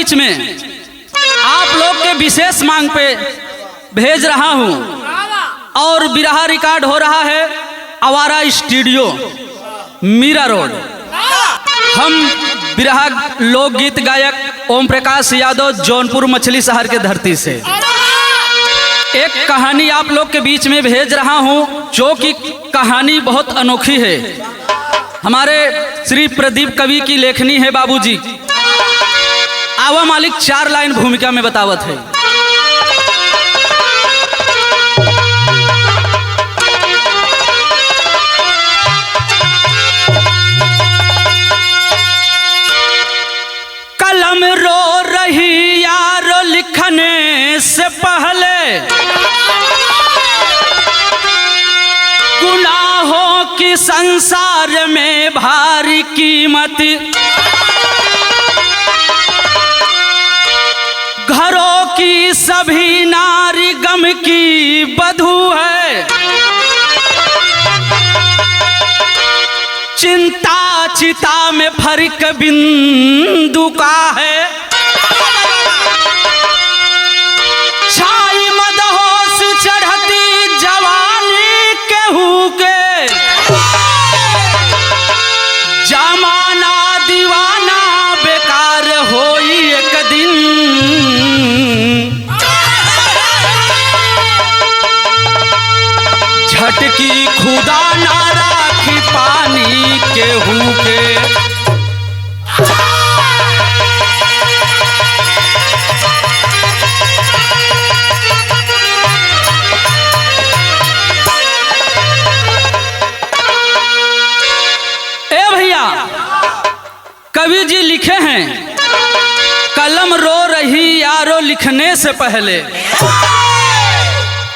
बीच में आप लोग के विशेष मांग पे भेज रहा हूं और बिरहा रिकॉर्ड हो रहा है आवारा स्टूडियो मीरा रोड। हम बिरहा लोकगीत गायक ओम प्रकाश यादव जौनपुर मछली शहर के धरती से एक कहानी आप लोग के बीच में भेज रहा हूं, जो कि कहानी बहुत अनोखी है। हमारे श्री प्रदीप कवि की लेखनी है बाबूजी। आवा मालिक 4 लाइन भूमिका में बतावत है। कलम रो रही यारो लिखने से पहले, गुनाहों की संसार में भारी कीमत, घरों की सभी नारी गम की बधू है, चिंता चिता में फर्क बिंदु का है, छाई मदहोश चढ़ती जवानी केहू के, जमाना दीवाना बेकार होई एक दिन, झटकी खुदा ना राखी पानी केहू के। ए भैया, कवि जी लिखे हैं, कलम रो रही यारो लिखने से पहले,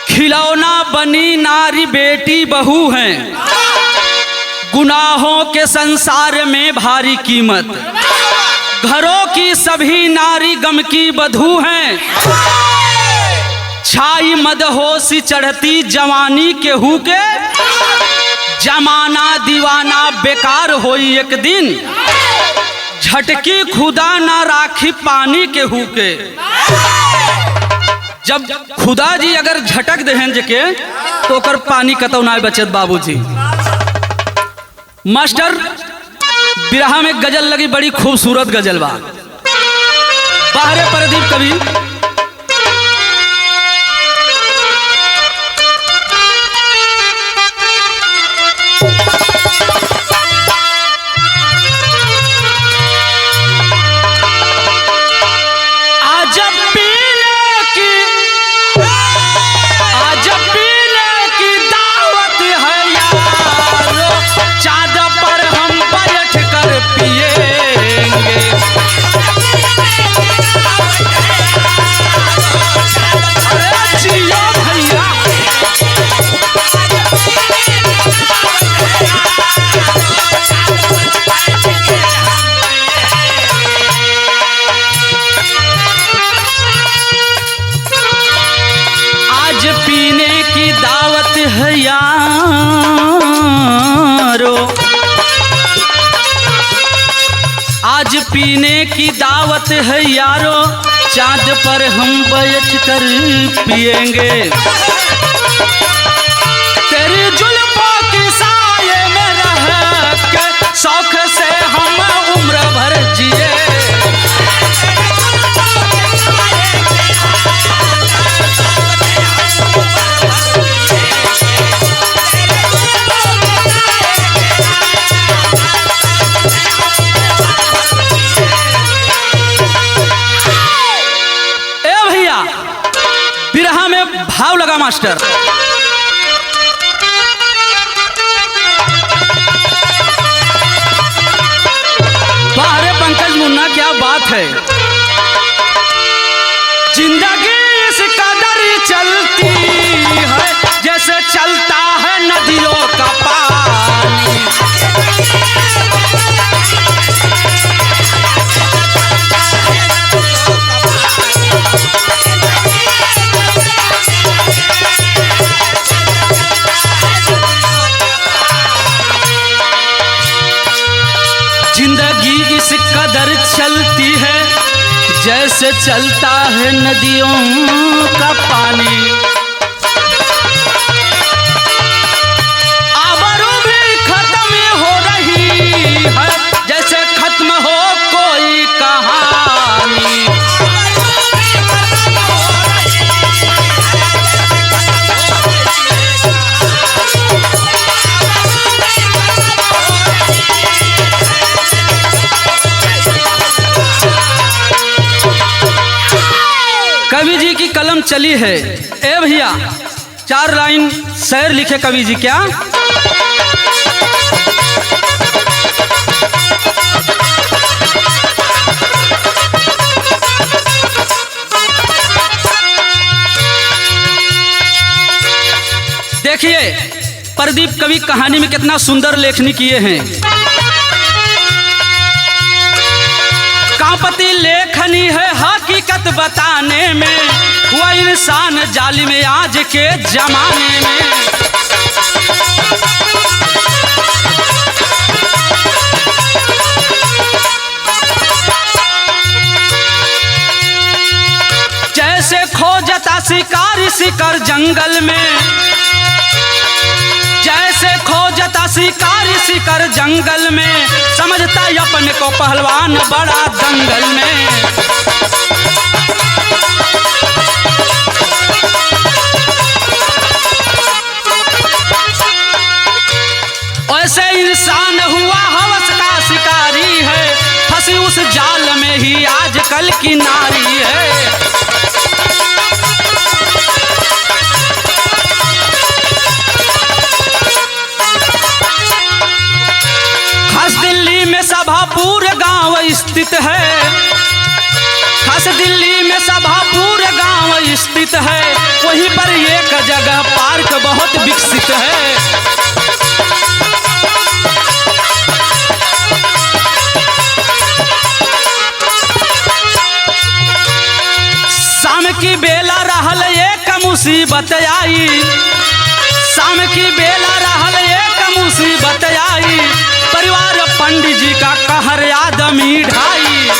खिलौना बनी नारी बेटी बहू हैं, गुनाहों के संसार में भारी कीमत, घरों की सभी नारी गम की बधू हैं, छाई मदहोशी चढ़ती जवानी केहू के, जमाना दीवाना बेकार होई एक दिन, झटकी खुदा ना राखी पानी केहू के। जब खुदा जी अगर झटक देहन के तो ओकर पानी कतौ ना बचत बाबूजी। मास्टर बिरहा में गजल लगी, बड़ी खूबसूरत गजल बा। बाहरे प्रदीप कवि आज पीने की दावत है यारो, चांद पर हम बैठ कर पिएंगे, तेरी जुल्फों की साये में रह के शौक से हम उम्र भर जिए। बिरहा में भाव लगा मास्टर। बाहरे पंकज मुन्ना, क्या बात है। जिंदगी इस कदर चलती है जैसे चलता है नदियों का पानी, जिंदगी इस कदर चलती है जैसे चलता है नदियों का पानी, आबरू भी खत्म हो रही है, जैसे खत्म हो कोई कहानी। कवि जी की कलम चली है। ए भैया 4 लाइन शेर लिखे कवि जी क्या। देखिए प्रदीप कवि कहानी में कितना सुंदर लेखनी किए हैं। कांपती लेखनी है हकीकत बताने में, हुआ इंसान जालिम आज के जमाने में। जैसे खोजता शिकारी शिकर जंगल में, जैसे खोजता शिकारी शिकर जंगल में, समझता अपने को पहलवान बड़ा दंगल में। ऐसे इंसान हुआ हवस का शिकारी है, फंसी उस जाल में ही आजकल की नारी है। दिल्ली में सभापुर गांव स्थित है, खास दिल्ली में सभापुर गांव स्थित है, वहीं पर एक जगह पार्क बहुत विकसित है। शाम की बेला रहल एक मुसीबत आई, शाम की बेला रहल एक मुसीबत आई, परिवार पंडित जी का कहर आदमी ढाई।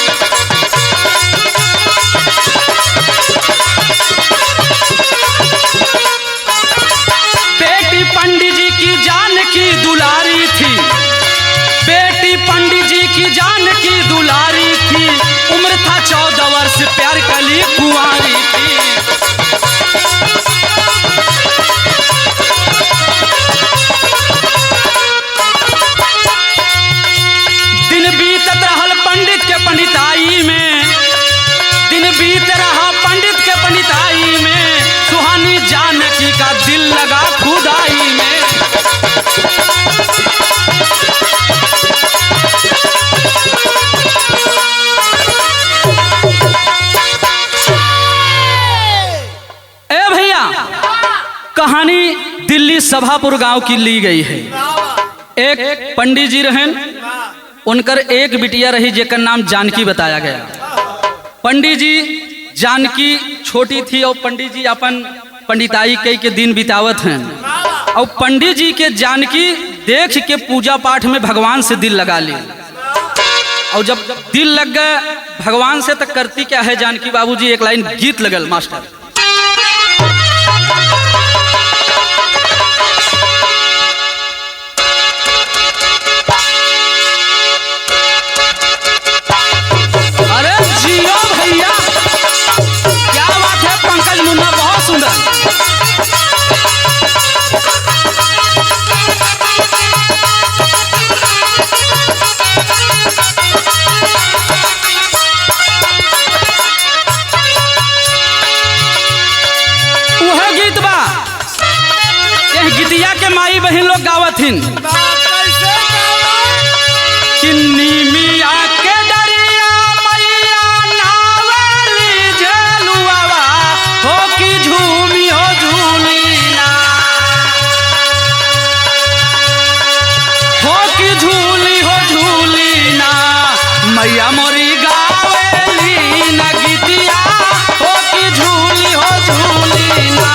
बेटी पंडित जी की जान की दुलारी थी, बेटी पंडित जी की जान की दुलारी थी, उम्र था 14 वर्ष, प्यार कली कुंवारी थी। पंडिताई में दिन बीत रहा, पंडित के पंडिताई में, सुहानी जानकी का दिल लगा खुदाई में। ए भैया कहानी दिल्ली सभापुर गांव की ली गई है। एक पंडित जी रहन, उनकर एक बिटिया रही जेकर नाम जानकी बताया गया। पंडित जी जानकी छोटी थी और पंडित जी अपन पंडिताई कई के दिन बितावत हैं, और पंडित जी के जानकी देख के पूजा पाठ में भगवान से दिल लगा ली। और जब दिल लग गए भगवान से, तक करती क्या है जानकी बाबूजी, एक लाइन गीत लगल मास्टर। गीतिया के माई बहन लोग गावथिन, किन्नी मिया के दरिया मैया नावेली झलुआवा, हो की झूमी हो झूलीना, हो की झूली हो झूलीना, मैया मोरी गावेली न गीतिया, हो की झूली हो झूलीना।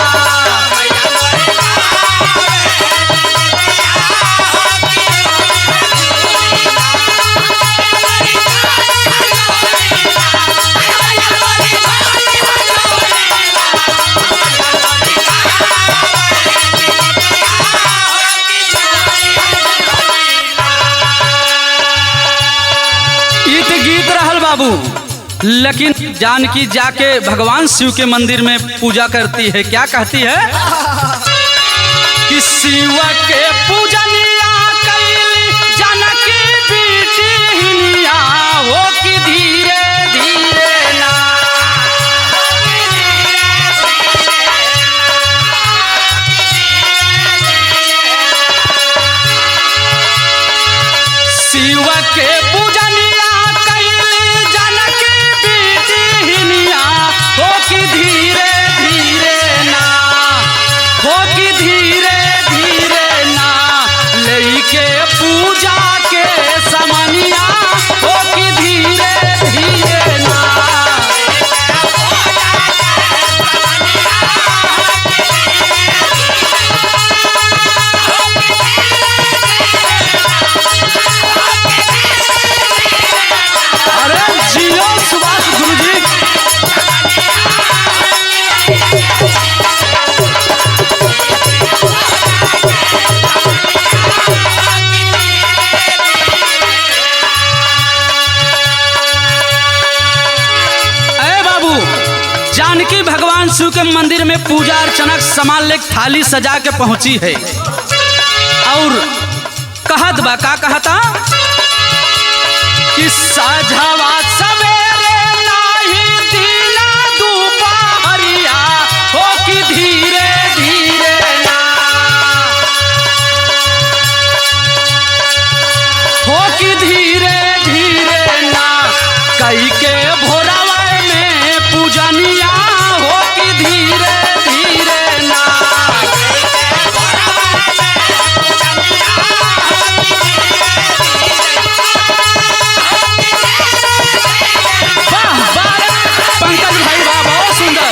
लेकिन जानकी जाके भगवान शिव के मंदिर में पूजा करती है। क्या कहती है कि शिव के पूजनिया कैली जानकी बेटिया हो कि धीरे धीरे ना। शिव के पूजनिया कैली जानकी बेटिया हो कि धीरे धीरे ना, हो कि धीरे धीरे ना, लेके पूजा के समनिया हो कि धीरे धीरे ना। अरे जियो सुभाष गुरुजी। जानकी भगवान शिव के मंदिर में पूजा अर्चना सामान ले थाली सजा के पहुंची है और कहत बा का कहता कि साझवा सवेरे नाही दीना दोपहरिया हो कि धीरे धीरे ना, हो कि धीरे धीरे ना, कई के भोरावा में पूजनिया हो कि धीरे धीरे ना। वाह वाह पंकज भाई वाह, बहुत सुंदर।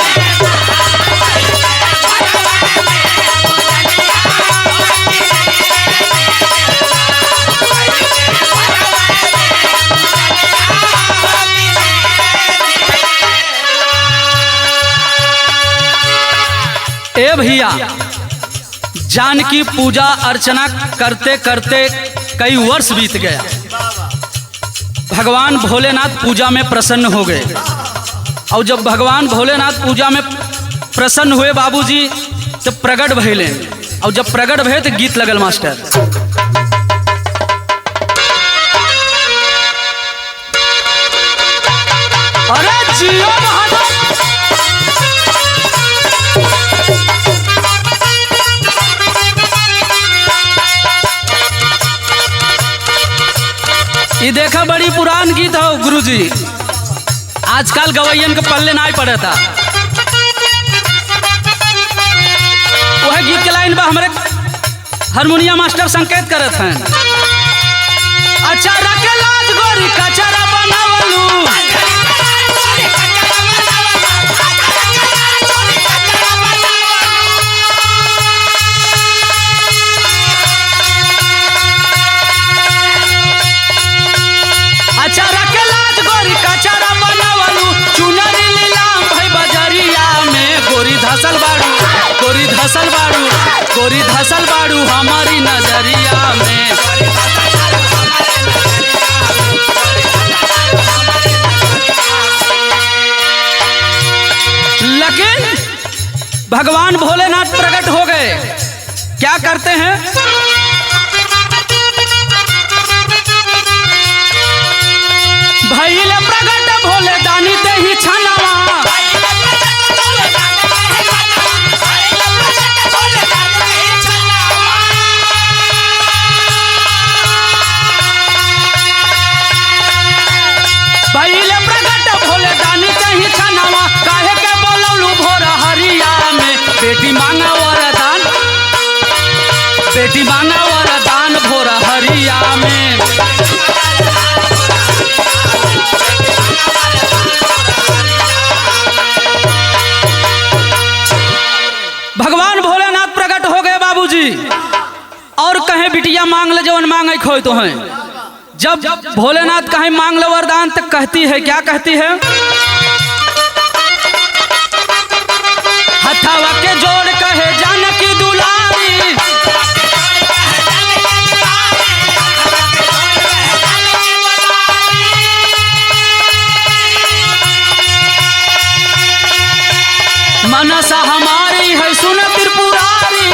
ए भैया, जानकी पूजा अर्चना करते करते कई वर्ष बीत गया। भगवान भोलेनाथ पूजा में प्रसन्न हो गए और जब भगवान भोलेनाथ पूजा में प्रसन्न हुए बाबूजी तो प्रगट भइले और जब प्रगट भये तो गीत लगल मास्टर। अरे जियो बहादुर। ये देखा बड़ी पुरान गीत हो गुरुजी, आजकल गवैयन के पल्ले ना पड़े था। वह गीत के लाइन बा हमारे हारमोनिया मास्टर संकेत करत हैं। अचारा के लाज गोरी कचरा बनावलू, अचारा के लाज गोरी कचरा बनावलू, चुनरी लीलाम भाई बजरिया में गोरी धसल बाड़ू, गोरी धसल बाड़ू, गोरी धसल बाड़ू हमारी नजरिया में। लेकिन भगवान भोलेनाथ प्रकट हो गए, क्या करते हैं भइले प्रगट भोले दानी ते ही छनवा, भइले प्रगट भोले दानी ते ही छनवा, काहे के बोलौलू भोर हरिया में, बेटी मांगा वरदान, बेटी मांगा वरदान भोर हरिया में। भगवान भोलेनाथ प्रकट हो गए बाबूजी और कहे बिटिया मांग ले जवन मांगे खोई तो हैं। जब भोलेनाथ कहे मांग ले वरदान तक कहती है, क्या कहती है हथावा के जोड़ कहे जानकी दुलारी, हमारी है सुन त्रिपुरारी।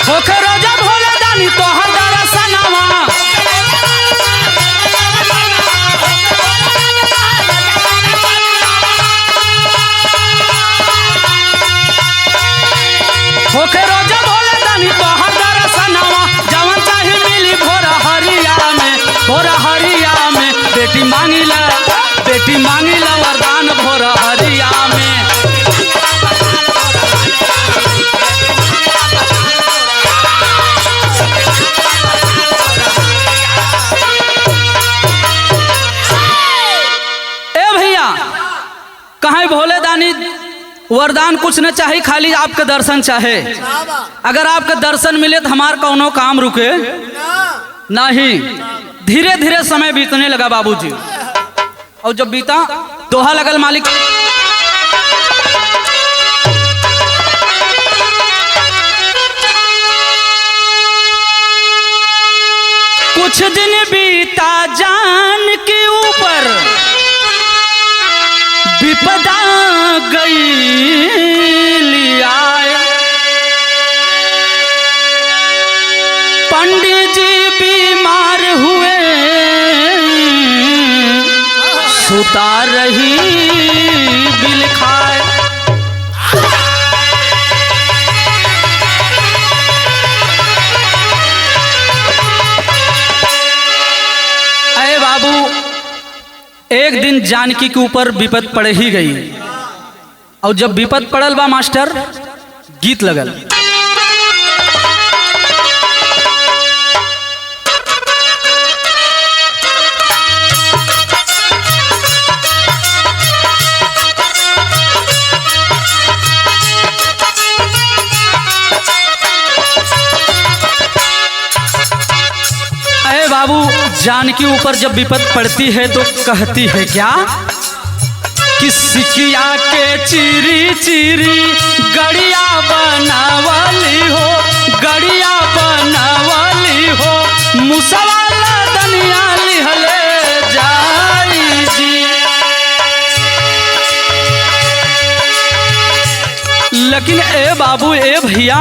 होके रोजा भोले दानी तोहर दर्शनवा। होके रोजा भोले दानी तोहर दर्शनवा। जवन चाही मिली भोरा हरिया में, भोरा हरिया में। बेटी मांगी ला वरदान भोरा हरिया में। कहाँ भोले दानी वरदान कुछ न चाहे, खाली आपके दर्शन चाहे। अगर आपके दर्शन मिले तो हमार कौनो काम रुके नहीं। धीरे धीरे समय बीतने लगा बाबूजी, और जब बीता दोहा लगल मालिक। कुछ दिन बीता जान के ऊपर विपदा गई लियाए। पंडित जी बीमार हुए सुता रही बिल खाए। अरे बाबू, एक दिन जानकी के ऊपर विपद पड़ ही गई, और जब विपद पड़ल बा मास्टर, गीत लगल। अरे बाबू, जानकी ऊपर जब विपद पड़ती है तो कहती है क्या कि सिकिया के चिरी चिरी गड़िया बनावली हो, गड़िया बनावली हो। मुसवाला दनिया लिहले जाई जी। लेकिन ए बाबू, ए भैया,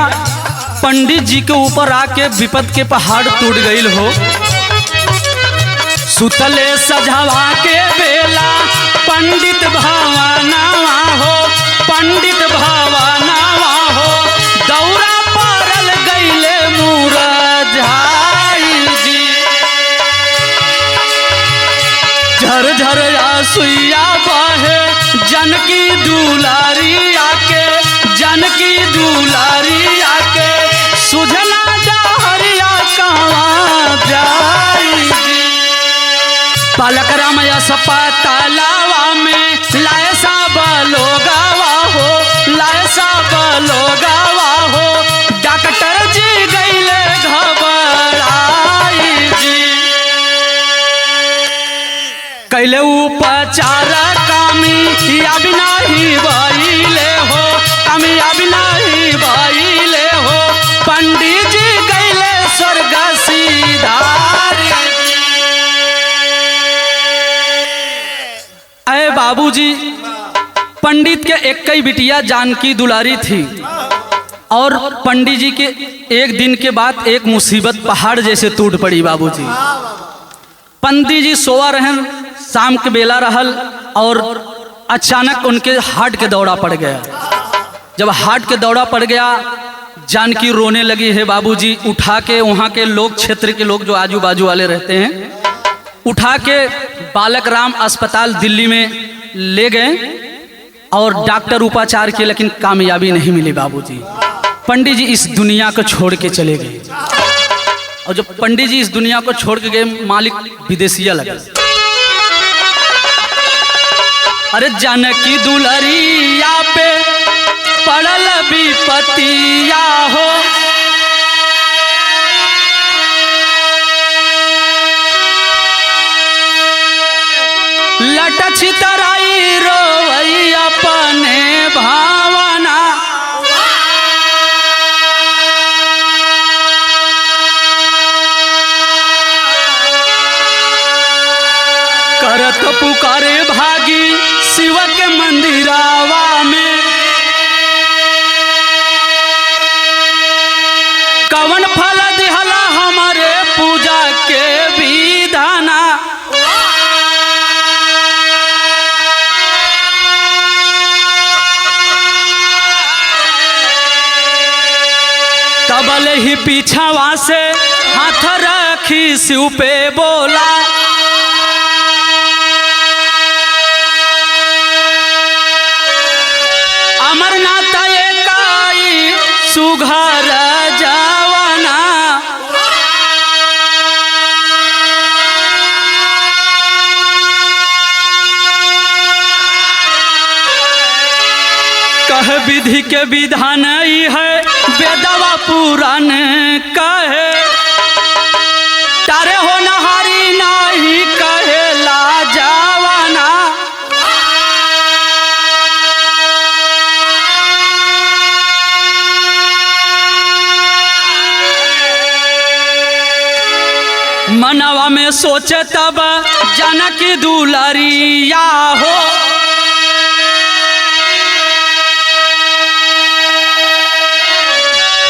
पंडित जी के ऊपर आके विपद के पहाड़ टूट गईल हो। सुतले सजावा के बेला पंडित भावनावा हो, पंडित भावनावा हो। दौरा पारल गईले मुरझाई जी। झर झर आसुइया बहे जानकी दुलारी आके, जानकी दुलारी आके। सुझना डहरिया कहाँ जाई जी। पालक रामया सपतालावा में लाए सा बलोगावा हो, लाए सा बलोगावा हो। डॉक्टर जी गईले घबराई जी। कैले उपचार कामयाब नहीं भइले हो, कामयाब नहीं भइले हो। पंडित जी गईले स्वर्ग सिधारी। अरे बाबूजी, पंडित के एक ही बिटिया जानकी दुलारी थी, और पंडित जी के एक दिन के बाद एक मुसीबत पहाड़ जैसे टूट पड़ी बाबूजी। पंडित जी सोवा रहन, शाम के बेला रहल, और अचानक उनके हार्ट के दौरा पड़ गया। जब हार्ट के दौरा पड़ गया, जानकी रोने लगी है बाबूजी। उठा के वहाँ के लोग, क्षेत्र के लोग जो आजू बाजू वाले रहते हैं, उठा के बालक राम अस्पताल दिल्ली में ले गए, और डॉक्टर उपचार किए, लेकिन कामयाबी नहीं मिली बाबूजी। पंडित जी इस दुनिया को छोड़ के चले गए, और जब पंडित जी इस दुनिया को छोड़ के गए, मालिक विदेशिया लगे। अरे जानकी दुलरिया पे पड़ल विपतिया हो। लट छितराई रोवई अपने भावना। करत पुकारे भागी शिव के मंदिरावा में। कवन फल दिहला हमारे पूजा के विधाना। तबल ही पीछावा से हाथ रखी शिव पे बोला, अमरनाथ एकाई सुघर जवाना। कह विधि के विधान ही है वेदवा पुराण कहे, तारे हो नहारी नहीं कहे ला जवाना। मनवा में सोचे तब जानकी दुलारिया हो,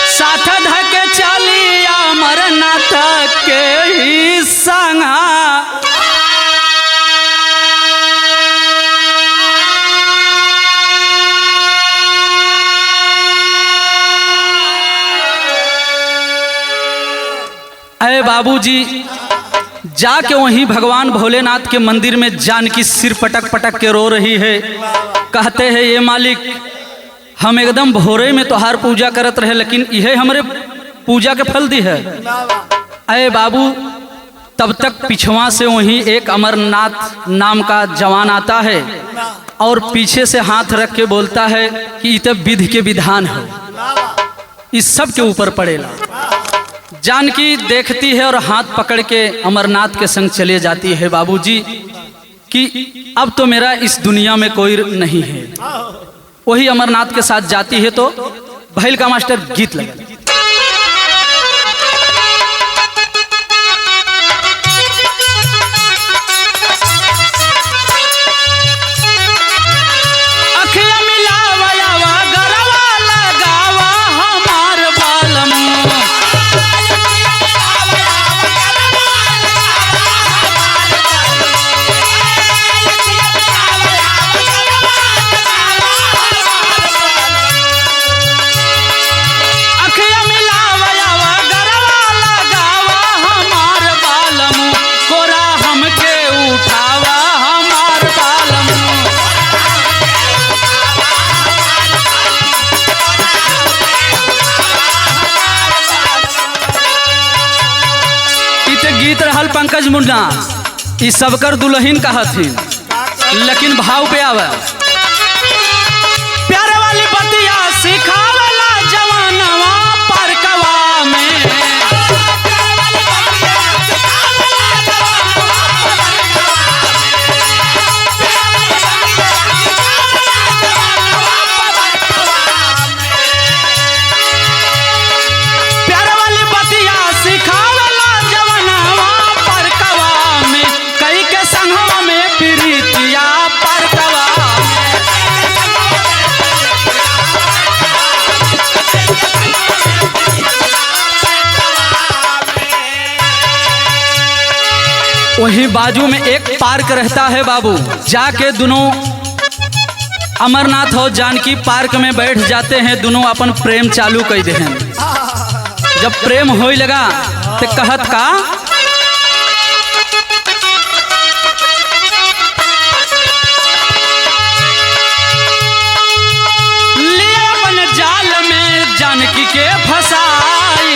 साथ धके चली अमरनाथ के ही संगा। अरे बाबूजी, जाके वहीं भगवान भोलेनाथ के मंदिर में जानकी सिर पटक पटक के रो रही है। कहते हैं ये मालिक, हम एकदम भोरे में तोहार पूजा करत रहे, लेकिन यह हमरे पूजा के फल दी है। अरे बाबू, तब तक पिछवा से वहीं एक अमरनाथ नाम का जवान आता है और पीछे से हाथ रख के बोलता है कि इतने विधि के विधान है, इस सब के ऊपर पड़ेला। जानकी देखती है और हाथ पकड़ के अमरनाथ के संग चले जाती है बाबूजी कि अब तो मेरा इस दुनिया में कोई नहीं है। वही अमरनाथ के साथ जाती है तो भैल का मास्टर गीत लगा। अखिया मिलावा यावा गरवा लगावा हमार बालम, गीत रहल पंकज मुन्ना, इस सबकर दुल्हन कहथिन, लेकिन भाव पे आवे। प्यारे वाली बतिया सिखावला जवानवा परकवा में, प्यारे वाली बतिया सिखावला जवानवा परकवा में, कई के संगवा में प्रीतिया परकवा वही बाजू में एक पार्क रहता है बाबू। जाके दोनों अमरनाथ और जानकी पार्क में बैठ जाते हैं, दोनों अपन प्रेम चालू कर दे हैं। जब प्रेम होई लगा तो कहत का, ले अपन जाल में जानकी के फसाई,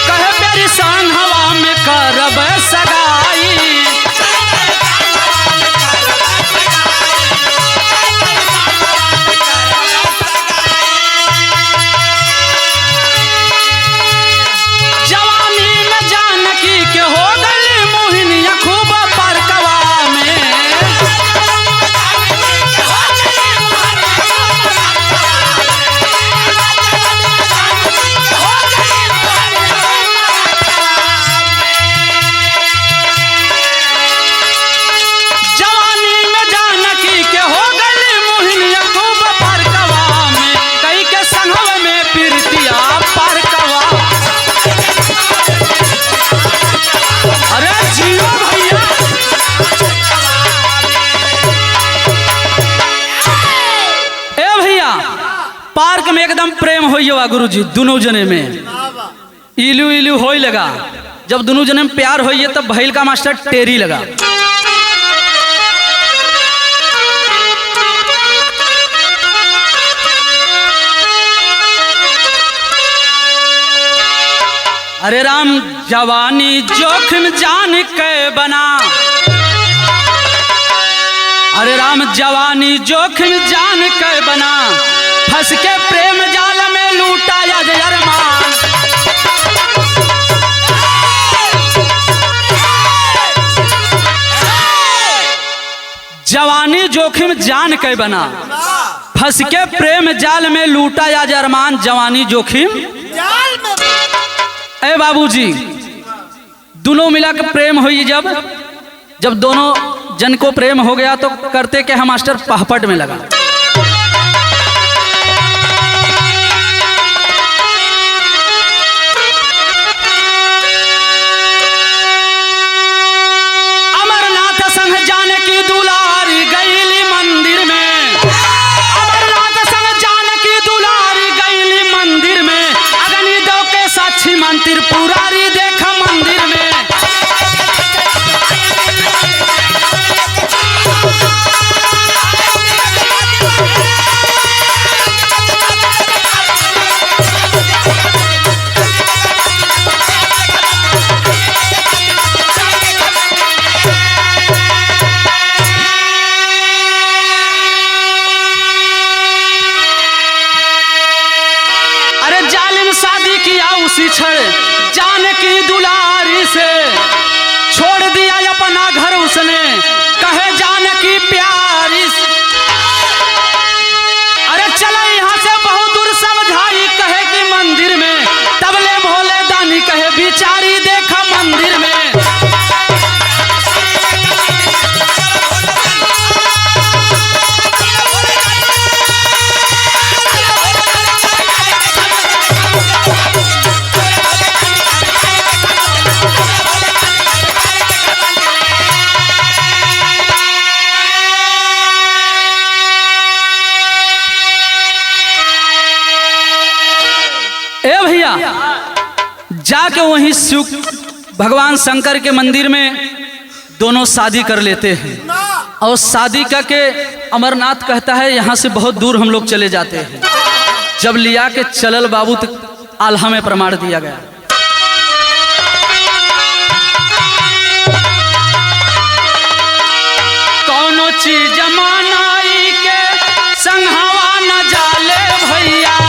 कहे मेरी संग हवा में करब सगाई। होइए गुरुजी दोनों जने में इलू इलू होई लगा। जब दोनों जने में प्यार होइए तब भैल का मास्टर टेरी लगा। अरे राम जवानी जोखिम जान के बना, अरे राम जवानी जोखिम जान के बना, फंस के प्रेम जाल में लूटा या अरमान। जवानी जोखिम जान के बना, फंस के प्रेम जाल में लूटा या अरमान। जवानी जोखिम जाल में। ए बाबूजी दोनों मिला के प्रेम हुई। जब दोनों जन को प्रेम हो गया तो करते के हम मास्टर पहपट में लगा। अमरनाथ संग जाने की दुलारी गईली मंदिर में, अमरनाथ संग जाने की दुलारी गईली मंदिर में, अग्नि दो के साक्षी मंदिर पुरारी देखा मंदिर में। शादी किया उसी क्षण जानकी दुलारी से, छोड़ दिया अपना घर उसने कहे जानकी प्यारी। अरे चला यहाँ से बहुत दूर समझाई कहे कि मंदिर में, तबले भोले दानी कहे बिचारी देखा मंदिर में। जाके वहीं शिव भगवान शंकर के मंदिर में दोनों शादी कर लेते हैं। और शादी करके अमरनाथ कहता है यहाँ से बहुत दूर हम लोग चले जाते हैं। जब लिया के चलल बाबू तो आल्हा में प्रमाण दिया गया। कौनो चीज मानाई के संघवा न जाले भैया,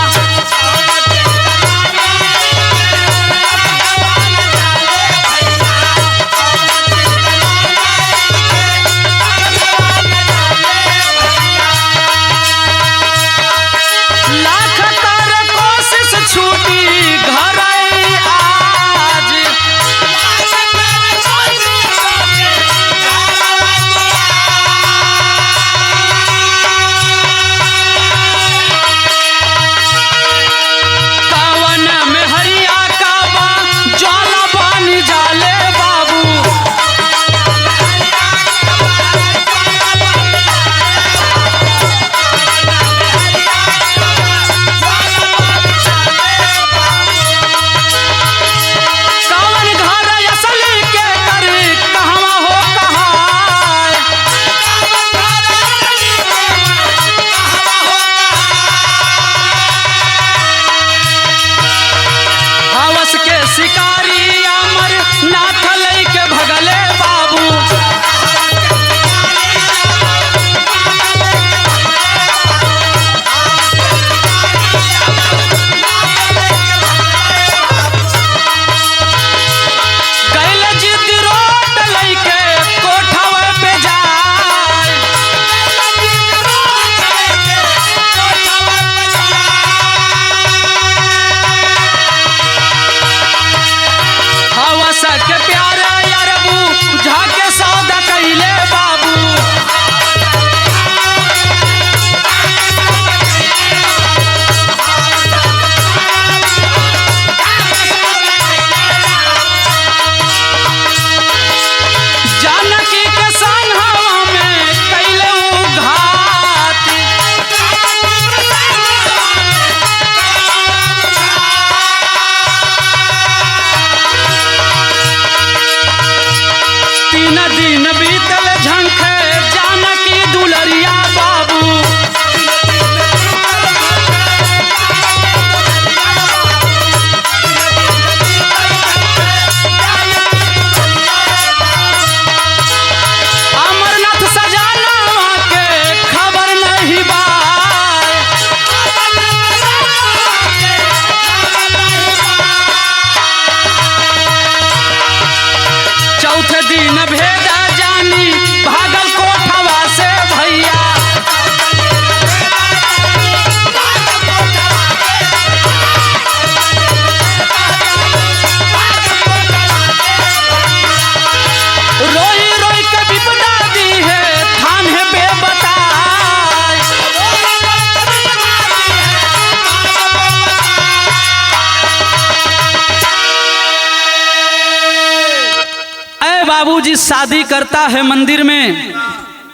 बाबूजी शादी करता है मंदिर में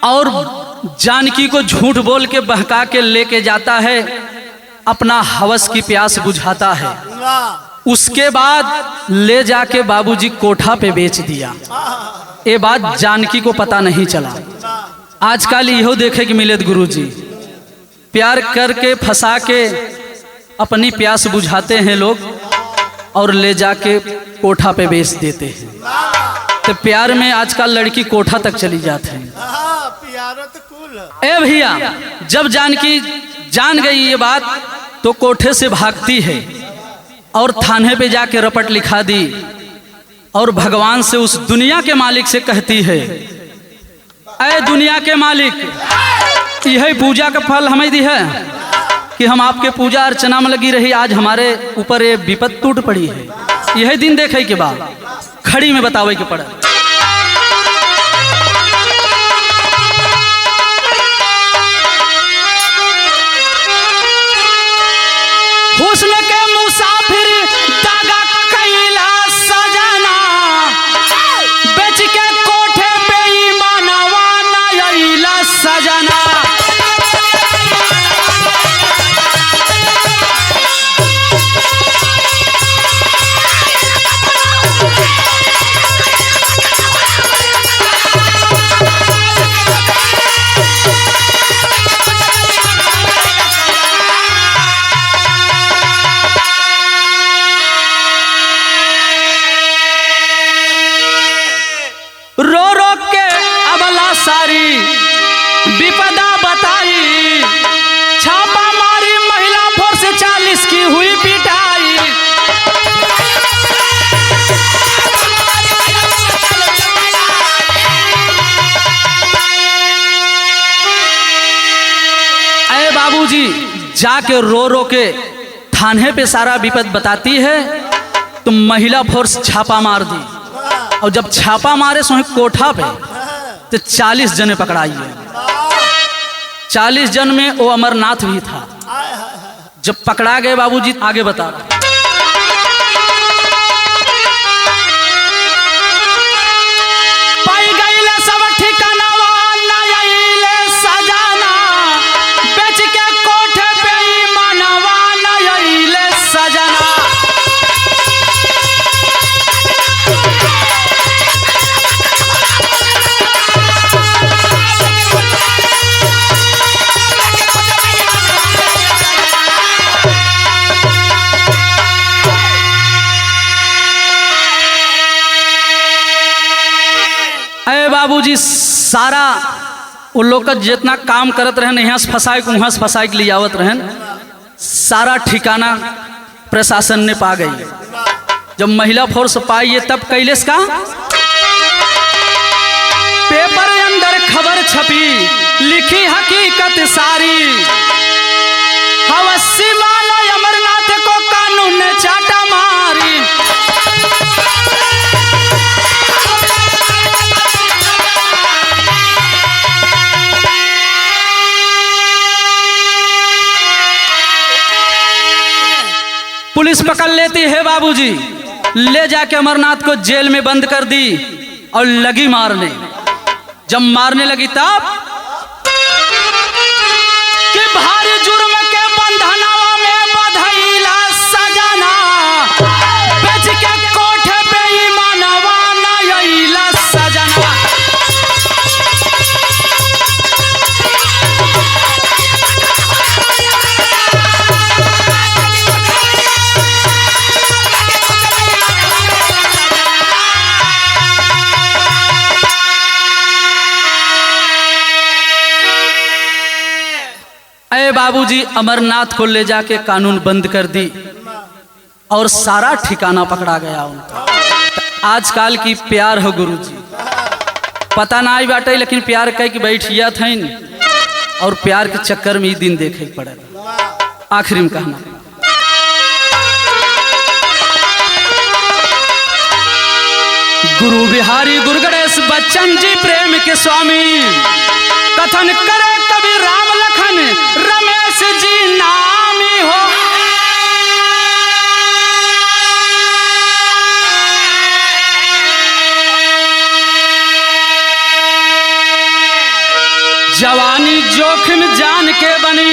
और जानकी को झूठ बोल के बहका के लेके जाता है, अपना हवस की प्यास बुझाता है। उसके बाद ले जाके बाबूजी कोठा पे बेच दिया। ये बात जानकी को पता नहीं चला। आजकल इहो देखे कि मिले गुरुजी, प्यार करके फंसा के अपनी प्यास बुझाते हैं लोग और ले जाके कोठा पे बेच देते हैं। तो प्यार में आजकल लड़की कोठा तक चली जाते हैं। ए भैया, जब जानकी जान गई ये बात तो कोठे से भागती है और थाने पे जाके रपट लिखा दी और भगवान से, उस दुनिया के मालिक से कहती है, ऐ दुनिया के मालिक, यही पूजा का फल हमें दी है कि हम आपके पूजा अर्चना में लगी रही, आज हमारे ऊपर ये विपत टूट पड़ी है। यही दिन देखे के बाद खड़ी में बतावे के पड़ा। हुस्न के मुसाफिर दागा कैला सजना, बेच के कोठे पे ईमानवा न आइला सजना। रो रो के अबला सारी विपदा बताई, छापा मारी महिला फोर्स 40 की हुई पिटाई। अरे बाबूजी जाके रो रो के थाने पे सारा विपद बताती है तो महिला फोर्स छापा मार दी। और जब छापा मारे सो कोठा पे तो 40 जने पकड़ाई है। 40 जन में वो अमरनाथ भी था। जब पकड़ा गए बाबूजी आगे बता रहा, पाई गईले सब ठिकानावा न आइले सजाना, बेच के कोठे पे ईमानवा न आइले सजाना। बाबूजी सारा उन लोग का जितना काम करत रहन, यहाँ से फंसाए को वहाँ से फंसाए के लिए आवत रहन, सारा ठिकाना प्रशासन ने पा गई। जब महिला फोर्स पाई है तब कैलेस का पेपर अंदर खबर छपी, लिखी हकीकत सारी, हवसी माला अमरनाथ को कानून ने चाटा मारी। पुलिस पकड़ लेती है बाबूजी, ले जाके अमरनाथ को जेल में बंद कर दी और लगी मारने। जब मारने लगी तब कि भारी जुर्म के बंधनवा में बधैला सजना, बेच के कोठे पे ईमानवा न आइला सजना। बाबूजी अमरनाथ को ले जाके कानून बंद कर दी और सारा ठिकाना पकड़ा गया उनका। आजकल की प्यार हो गुरुजी, पता ना आई बाटे, लेकिन प्यार कह के बैठिया थे और प्यार के चक्कर में ही दिन देखे पड़े। आखिरी में कहना, गुरु बिहारी गुरु गणेश बच्चन जी प्रेम के स्वामी, कथन करे कवि राम लखन रमेश जी नामी हो। जोखिम जान के बनी